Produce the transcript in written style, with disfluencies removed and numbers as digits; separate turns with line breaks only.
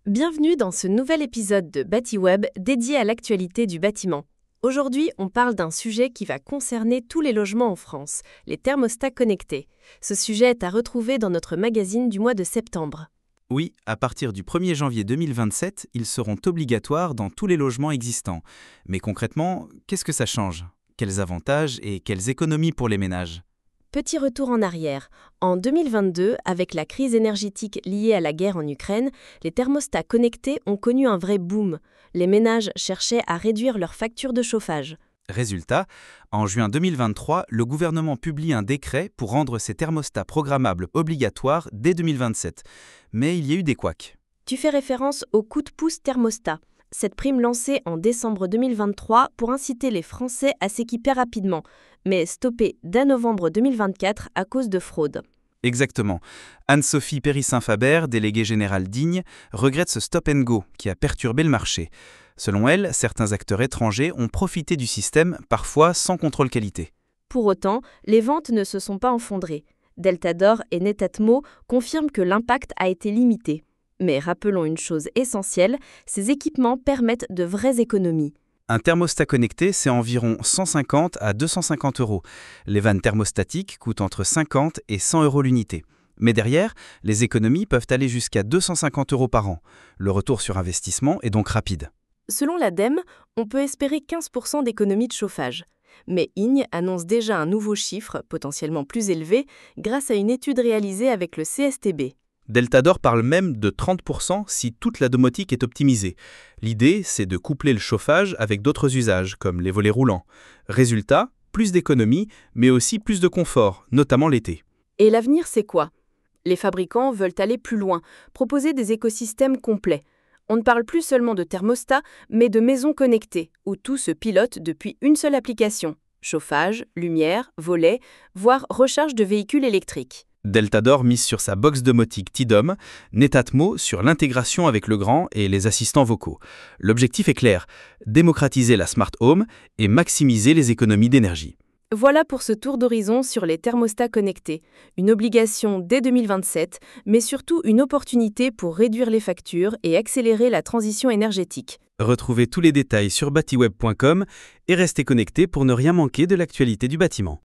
Bienvenue dans ce nouvel épisode de BatiWeb dédié à l'actualité du bâtiment. Aujourd'hui, on parle d'un sujet qui va concerner tous les logements en France, les thermostats connectés. Ce sujet est à retrouver dans notre magazine du mois de septembre.
Oui, à partir du 1er janvier 2027, ils seront obligatoires dans tous les logements existants. Mais concrètement, qu'est-ce que ça change? Quels avantages et quelles économies pour les ménages?
Petit retour en arrière. En 2022, avec la crise énergétique liée à la guerre en Ukraine, les thermostats connectés ont connu un vrai boom. Les ménages cherchaient à réduire leurs factures de chauffage.
Résultat, en juin 2023, le gouvernement publie un décret pour rendre ces thermostats programmables obligatoires dès 2027. Mais il y a eu des couacs.
Tu fais référence au coup de pouce thermostat. Cette prime lancée en décembre 2023 pour inciter les Français à s'équiper rapidement, mais stoppée dès novembre 2024 à cause de fraude.
Exactement. Anne-Sophie Périssin-Faber, déléguée générale d'Igne, regrette ce stop and go qui a perturbé le marché. Selon elle, certains acteurs étrangers ont profité du système, parfois sans contrôle qualité.
Pour autant, les ventes ne se sont pas effondrées. Deltador et Netatmo confirment que l'impact a été limité. Mais rappelons une chose essentielle, ces équipements permettent de vraies économies.
Un thermostat connecté, c'est environ 150 à 250 euros. Les vannes thermostatiques coûtent entre 50 et 100 euros l'unité. Mais derrière, les économies peuvent aller jusqu'à 250 euros par an. Le retour sur investissement est donc rapide.
Selon l'ADEME, on peut espérer 15% d'économie de chauffage. Mais Igne annonce déjà un nouveau chiffre, potentiellement plus élevé, grâce à une étude réalisée avec le CSTB.
Deltador parle même de 30% si toute la domotique est optimisée. L'idée, c'est de coupler le chauffage avec d'autres usages, comme les volets roulants. Résultat, plus d'économies, mais aussi plus de confort, notamment l'été.
Et l'avenir, c'est quoi? Les fabricants veulent aller plus loin, proposer des écosystèmes complets. On ne parle plus seulement de thermostats, mais de maisons connectées, où tout se pilote depuis une seule application. Chauffage, lumière, volets, voire recharge de véhicules électriques.
Deltador mise sur sa box domotique Tidom, Netatmo sur l'intégration avec le grand et les assistants vocaux. L'objectif est clair, démocratiser la smart home et maximiser les économies d'énergie.
Voilà pour ce tour d'horizon sur les thermostats connectés. Une obligation dès 2027, mais surtout une opportunité pour réduire les factures et accélérer la transition énergétique.
Retrouvez tous les détails sur batiweb.com et restez connectés pour ne rien manquer de l'actualité du bâtiment.